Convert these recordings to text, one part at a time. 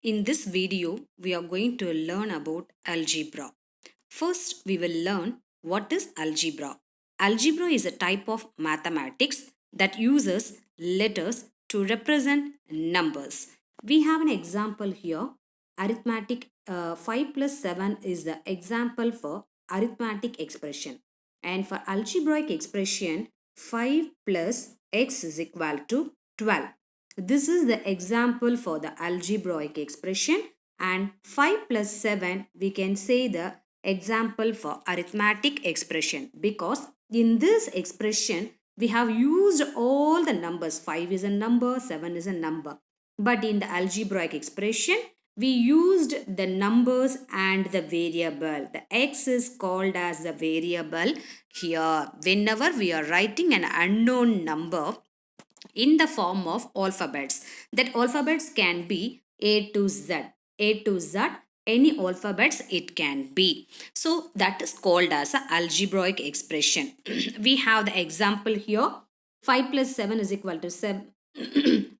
In this video, we are going to learn about algebra. First, we will learn what is algebra. Algebra is a type of mathematics that uses letters to represent numbers. We have an example here. Arithmetic 5 plus 7 is the example for arithmetic expression. And for algebraic expression, 5 plus x is equal to 12. This is the example for the algebraic expression, and 5 plus 7 we can say the example for arithmetic expression, because in this expression we have used all the numbers. 5 is a number, 7 is a number, but in the algebraic expression we used the numbers and the variable. The x is called as the variable here. Whenever we are writing an unknown number in the form of alphabets, that alphabets can be a to z, any alphabets it can be. So that is called as a algebraic expression. We have the example here. 5 plus 7 is equal to 7.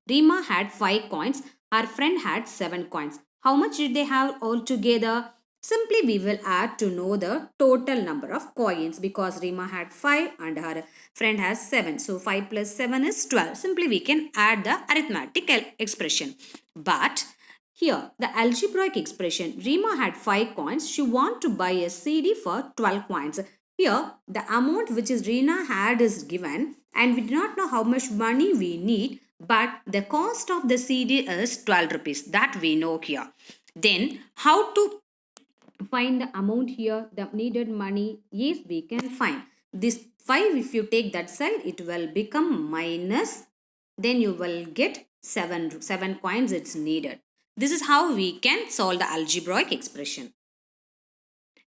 Rima had 5 coins, her friend had 7 coins. How much did they have altogether? Simply we will add to know the total number of coins, because Rima had 5 and her friend has 7. So 5 plus 7 is 12. Simply we can add the arithmetic expression. But here the algebraic expression, Rima had 5 coins. She want to buy a CD for 12 coins. Here the amount which is Rina had is given, and we do not know how much money we need, but the cost of the CD is 12 rupees. That we know here. Then how to find the amount here, the needed money? Yes, we can find this 5. If you take that side, it will become minus, then you will get 7 coins it's needed. This is how we can solve the algebraic expression.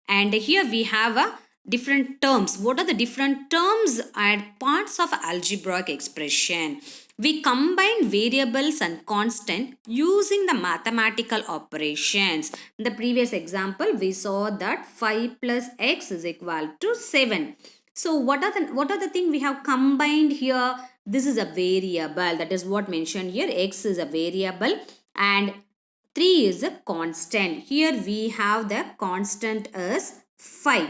And here we have a different terms. What are the different terms and parts of algebraic expression? We combine variables and constant using the mathematical operations. In the previous example, we saw that 5 plus x is equal to 7. So what are the thing we have combined here? This is a variable, that is what mentioned here. X is a variable and 3 is a constant. Here we have the constant as 5,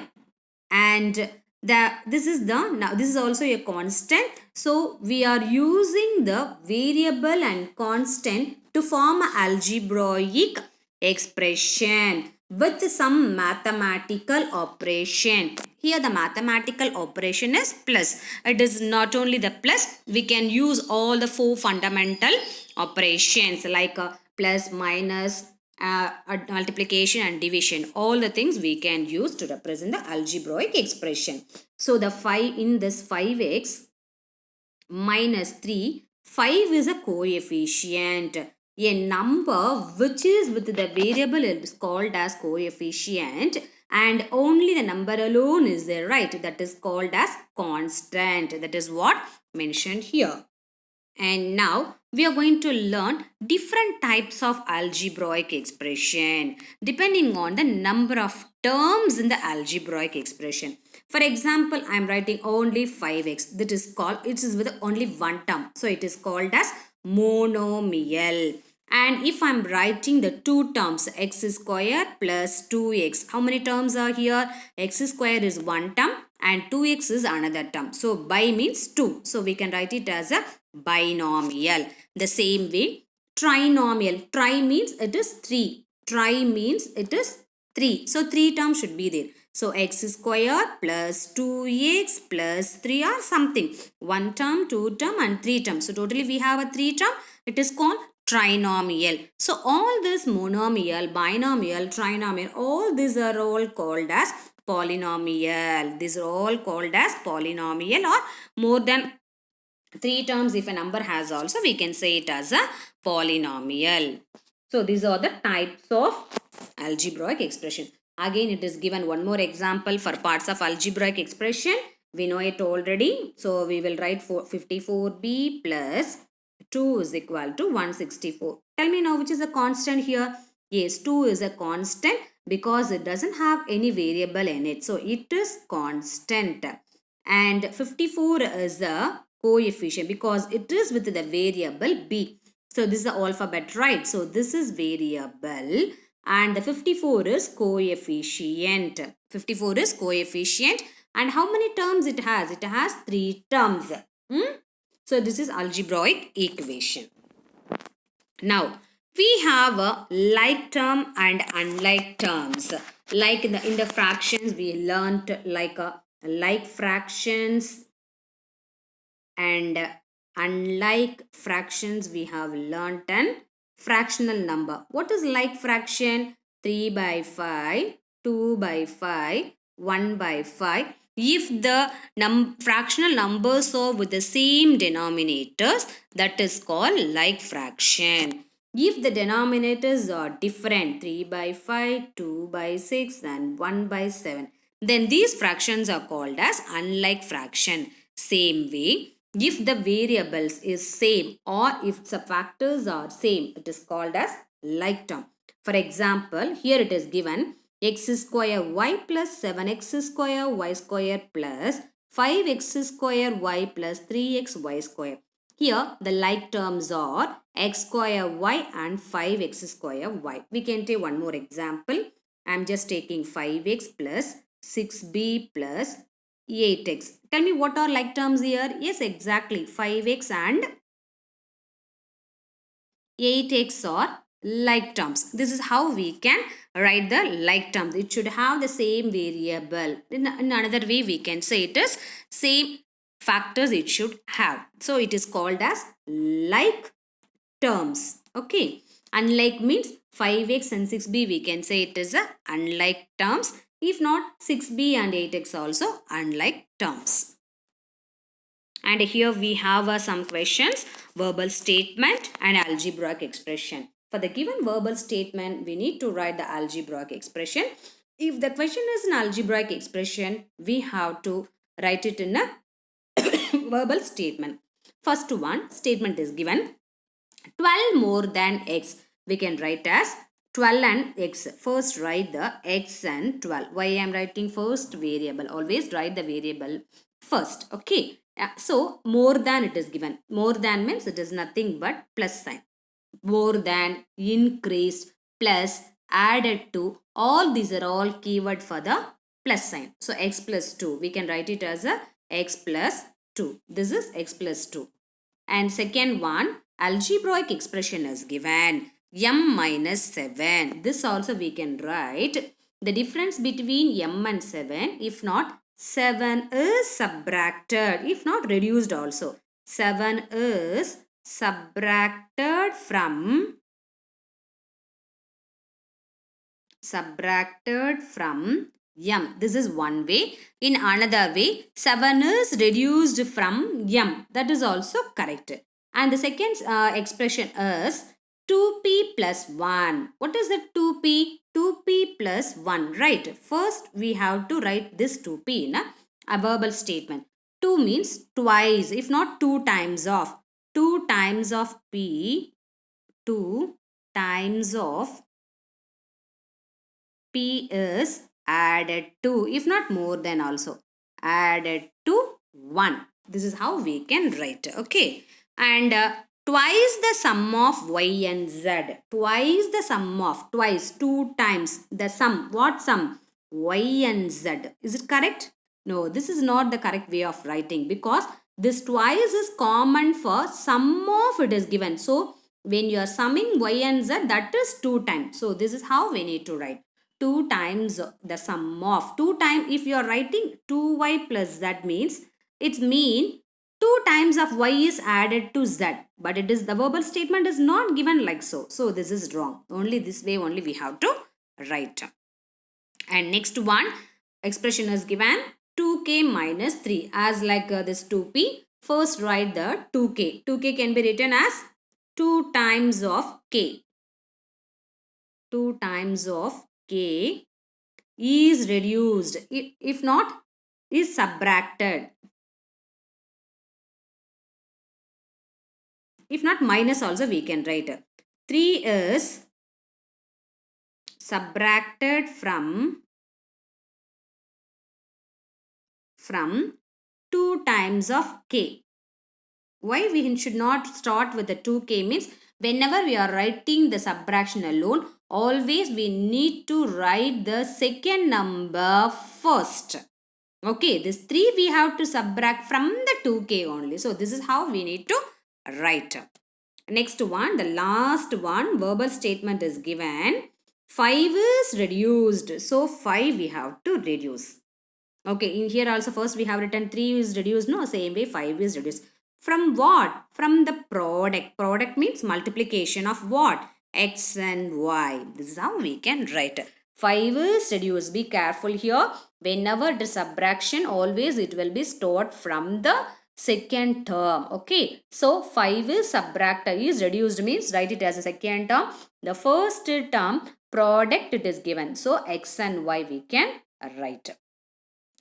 and this is also a constant. So we are using the variable and constant to form an algebraic expression with some mathematical operation. Here the mathematical operation is plus. It is not only the plus, we can use all the 4 fundamental operations like plus, minus, multiplication and division. All the things we can use to represent the algebraic expression. So the 5 in this 5x minus 3, 5 is a coefficient. A number which is with the variable is called as coefficient, and only the number alone is there, right? That is called as constant. That is what mentioned here. And now we are going to learn different types of algebraic expression depending on the number of terms in the algebraic expression. For example, I am writing only 5x. That is called, it is with only one term. So it is called as monomial. And if I am writing the two terms, x square plus 2x, how many terms are here? X square is one term and 2x is another term. So bi means 2. So we can write it as a binomial. The same way, trinomial. Tri means it is 3. Tri means it is 3. So 3 terms should be there. So x square plus 2x plus 3 or something. 1 term, 2 term and 3 terms. So totally we have a 3 term. It is called trinomial. So all this monomial, binomial, trinomial, all these are all called as polynomial. These are all called as polynomial, or more than 3 terms if a number has also, we can say it as a polynomial. So these are the types of algebraic expression. Again, it is given one more example for parts of algebraic expression. We know it already. So we will write 54b plus 2 is equal to 164. Tell me now which is a constant here. Yes, 2 is a constant because it doesn't have any variable in it. So it is constant. And 54 is a coefficient because it is with the variable b. So this is the alphabet, right? So this is variable and the 54 is coefficient. 54 is coefficient and how many terms it has? It has 3 terms. So this is algebraic equation. Now we have a like term and unlike terms. Like in the fractions we learnt like a like fractions and unlike fractions we have learnt an fractional number. What is like fraction? 3 by 5, 2 by 5, 1 by 5. If the fractional numbers are with the same denominators, that is called like fraction. If the denominators are different, 3 by 5, 2 by 6 and 1 by 7, then these fractions are called as unlike fraction. Same way, if the variables is same or if the factors are same, it is called as like term. For example, here it is given x square y plus 7x square y square plus 5x square y plus 3x y square. Here the like terms are x square y and 5x square y. We can take one more example. I am just taking 5x plus 6b plus 8x. Tell me what are like terms here? Yes, exactly. 5x and 8x are like terms. This is how we can write the like terms. It should have the same variable. In another way, we can say it is same factors it should have. So it is called as like terms. Okay. Unlike means 5x and 6b, we can say it is a unlike terms. If not, 6b and 8x also unlike terms. And here we have some questions, verbal statement and algebraic expression. For the given verbal statement, we need to write the algebraic expression. If the question is an algebraic expression, we have to write it in a verbal statement. First one, statement is given 12 more than x. We can write as 12 and x. First write the x and 12. Why I am writing first variable? Always write the variable first. Okay. So more than it is given. More than means it is nothing but plus sign. More than, increased, plus, added to. All these are all keyword for the plus sign. So x plus 2. We can write it as a x plus 2. This is x plus 2. And second one, algebraic expression is given m minus 7. This also we can write the difference between m and 7. If not, 7 is subtracted. If not, reduced also. 7 is subtracted from m. This is one way. In another way, 7 is reduced from m. That is also correct. And the second expression is 2p plus 1. What is the 2p? 2p plus 1, right? First, we have to write this 2p in a verbal statement. 2 means twice, if not 2 times of. 2 times of p, 2 times of p is added to, if not more than also, added to 1. This is how we can write. Okay. And twice the sum of y and z. Twice the sum of, twice, 2 times the sum. What sum? Y and z. Is it correct? No, this is not the correct way of writing because this twice is common for sum of it is given. So when you are summing y and z, that is 2 times. So this is how we need to write. 2 times the sum of 2 times. If you are writing 2y plus z means it's mean 2 times of y is added to z, but it is the verbal statement is not given like so. So this is wrong. Only this way only we have to write. And next one expression is given 2k minus 3 as like this 2p. First write the 2k. 2k can be written as 2 times of k. 2 times of k is reduced. If not, is subtracted. If not, minus also we can write. 3 is subtracted from 2 times of k. Why we should not start with the 2k means Whenever we are writing the subtraction alone, always we need to write the second number first. Okay, this 3 we have to subtract from the 2k only. So this is how we need to write. Next one, the last one, verbal statement is given. 5 is reduced. So 5 we have to reduce. Okay, in here also first we have written 3 is reduced. No, same way 5 is reduced. From what? From the product. Product means multiplication of what? X and Y. This is how we can write. 5 is reduced. Be careful here. Whenever the subtraction, always it will be stored from the second term. Okay, so 5 is subtracted, is reduced means write it as a second term. The first term product it is given. So X and Y we can write.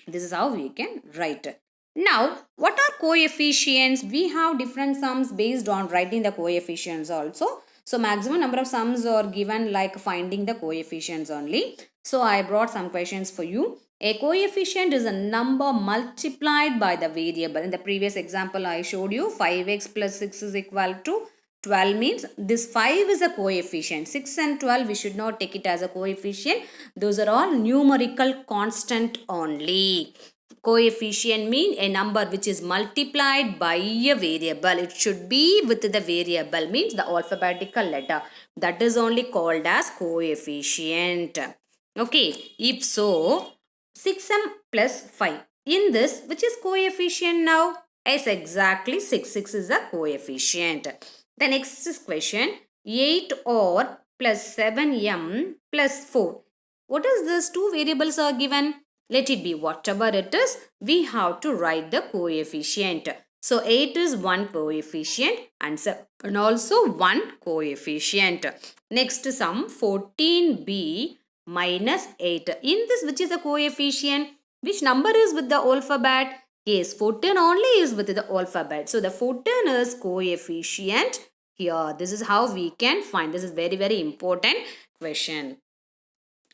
This is how we can write. Now, what are coefficients? We have different sums based on writing the coefficients also. So, maximum number of sums are given like finding the coefficients only. So, I brought some questions for you. A coefficient is a number multiplied by the variable. In the previous example, I showed you 5x plus 6 is equal to 12 means this 5 is a coefficient. 6 and 12 we should not take it as a coefficient. Those are all numerical constant only. Coefficient mean a number which is multiplied by a variable. It should be with the variable means the alphabetical letter. That is only called as coefficient. Okay, if so, 6m plus 5. In this, which is coefficient now? Yes, exactly 6. 6 is a coefficient. The next is question 8 or plus 7m plus 4. What is this? Two variables are given. Let it be whatever it is. We have to write the coefficient. So 8 is one coefficient and also one coefficient. Next sum 14b minus 8. In this, which is the coefficient? Which number is with the alphabet? Yes, 14 only is with the alphabet. So the 14 is coefficient here. This is how we can find. This is very, very important question.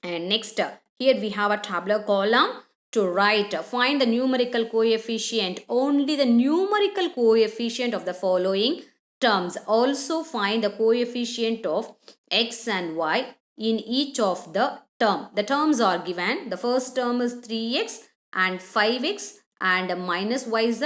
And next, here we have a tabular column to write. Find the numerical coefficient. Only the numerical coefficient of the following terms. Also find the coefficient of x and y in each of the term. The terms are given. The first term is 3x and 5x and minus y is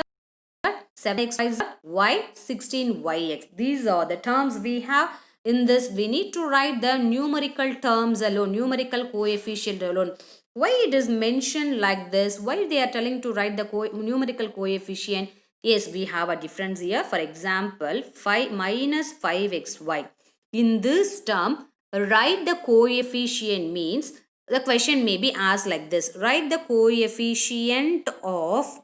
7x y 16yx. These are the terms we have. In this we need to write the numerical terms alone, numerical coefficient alone. Why it is mentioned like this? Why they are telling to write the numerical coefficient? Yes, we have a difference here. For example, 5 minus 5xy. In this term, write the coefficient means the question may be asked like this. Write the coefficient of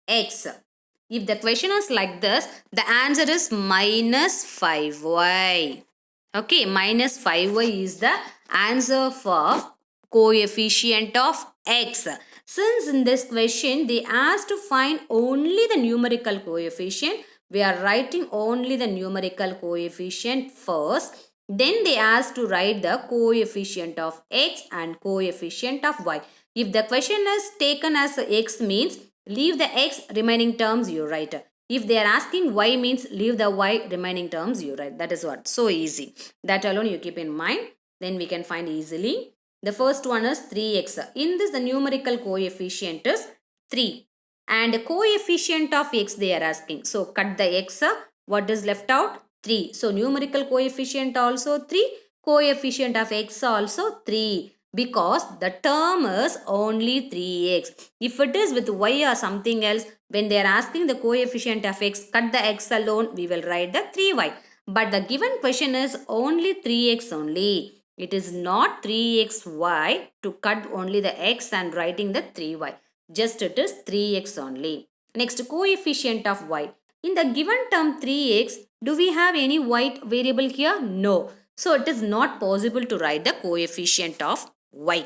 x. If the question is like this, the answer is minus 5y. Okay, minus 5y is the answer for coefficient of x. Since in this question they asked to find only the numerical coefficient, we are writing only the numerical coefficient first. Then they asked to write the coefficient of x and coefficient of y. If the question is taken as x means leave the x remaining terms you write. If they are asking y means leave the y remaining terms you write. That is what. So easy. That alone you keep in mind. Then we can find easily. The first one is 3x. In this the numerical coefficient is 3. And coefficient of x they are asking. So cut the x. What is left out? 3. So numerical coefficient also 3. Coefficient of x also 3. Because the term is only 3x. If it is with y or something else, when they are asking the coefficient of x, cut the x alone, we will write the 3y. But the given question is only 3x only. It is not 3xy to cut only the x and writing the 3y. Just it is 3x only. Next, coefficient of y. In the given term 3x, do we have any y variable here? No. So it is not possible to write the coefficient of y.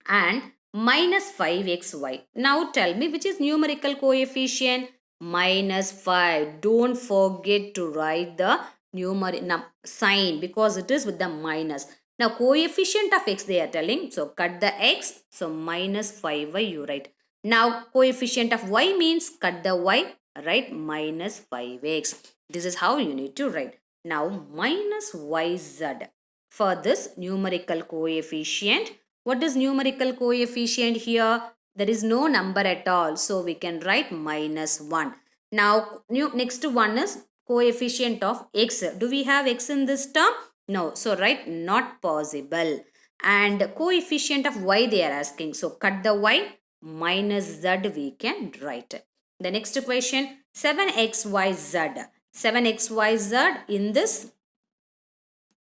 And minus 5xy. Now tell me which is numerical coefficient? Minus 5. Don't forget to write the numerical sign because it is with the minus. Now coefficient of x they are telling. So cut the x. So minus 5y you write. Now coefficient of y means cut the y. right? Minus 5x. This is how you need to write. Now minus yz. For this numerical coefficient, what is numerical coefficient here? There is no number at all. So we can write minus 1. Now next one is coefficient of x. Do we have x in this term? No. So write not possible. And coefficient of y they are asking. So cut the y, minus z we can write. The next question, 7xyz. 7xyz in this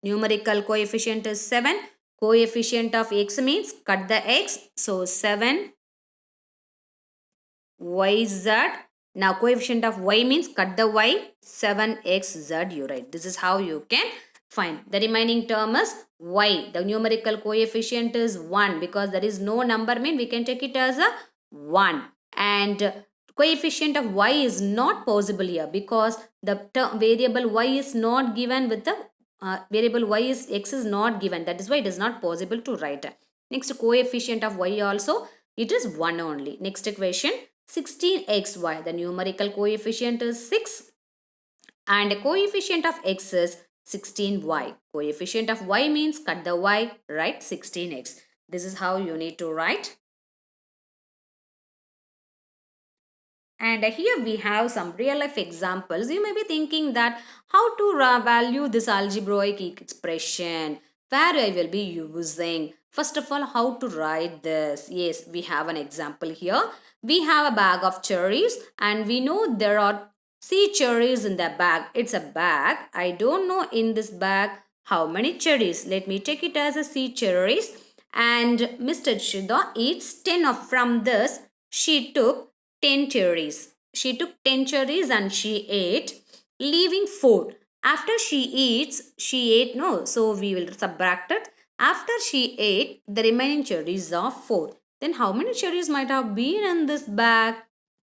numerical coefficient is 7. Coefficient of x means cut the x. So 7 yz. Now coefficient of y means cut the y, 7xz you write. This is how you can find. The remaining term is y. The numerical coefficient is 1 because there is no number mean we can take it as a 1. And coefficient of y is not possible here because the variable y is not given with the variable y is x is not given. That is why it is not possible to write. Next coefficient of y also it is 1 only. Next equation 16xy. The numerical coefficient is 6 and coefficient of x is 16y. Coefficient of y means cut the y, write 16x. This is how you need to write. And here we have some real life examples. You may be thinking that how to value this algebraic expression, where I will be using. First of all, how to write this. Yes, we have an example here. We have a bag of cherries and we know there are C cherries in the bag. It's a bag. I don't know in this bag how many cherries. Let me take it as a C cherries. And Mr. Shida eats 10 of from this. She took 10 cherries. She took 10 cherries and she ate, leaving 4. After she ate, no, so we will subtract it. After she ate, the remaining cherries are 4. Then how many cherries might have been in this bag?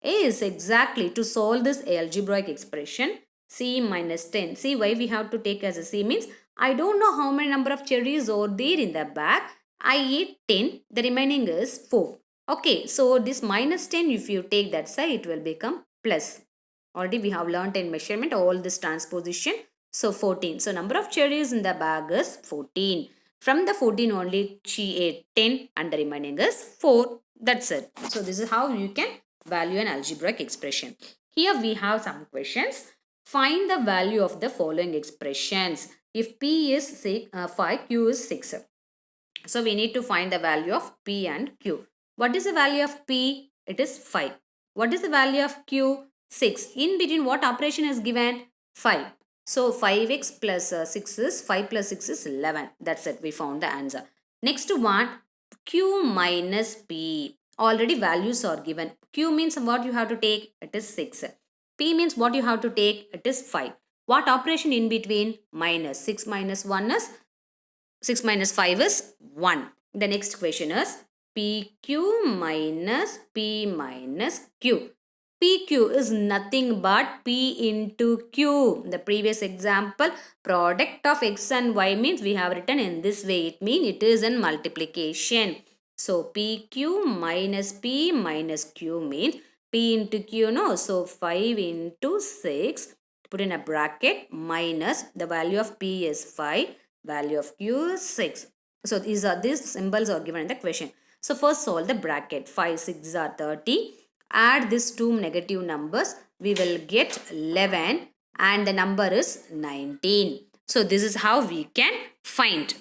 Is exactly to solve this algebraic expression, C minus 10. See why we have to take as a C means I don't know how many number of cherries are there in the bag. I ate 10. The remaining is 4. Okay, so this minus 10, if you take that side, it will become plus. Already we have learnt in measurement all this transposition. So 14. So number of cherries in the bag is 14. From the 14 only she ate 10 and the remaining is 4. That's it. So this is how you can value an algebraic expression. Here we have some questions. Find the value of the following expressions. If P is 5, Q is 6. So we need to find the value of P and Q. What is the value of P? It is 5. What is the value of Q? 6. In between what operation is given? 5. So 5x plus 6 is 5 plus 6 is 11. That's it. We found the answer. Next one, Q minus P. Already values are given. Q means what you have to take? It is 6. P means what you have to take? It is 5. What operation in between? Minus. 6 minus 1 is 6 minus 5 is 1. The next question is PQ minus P minus Q. PQ is nothing but P into Q. The previous example, product of X and Y means we have written in this way. It means it is in multiplication. So PQ minus P minus Q means P into Q, no? So 5 into 6, put in a bracket, minus the value of P is 5, value of Q is 6. So these symbols are given in the question. So first solve the bracket. 5 6 are 30. Add these two negative numbers. We will get 11 and the number is 19. So this is how we can find.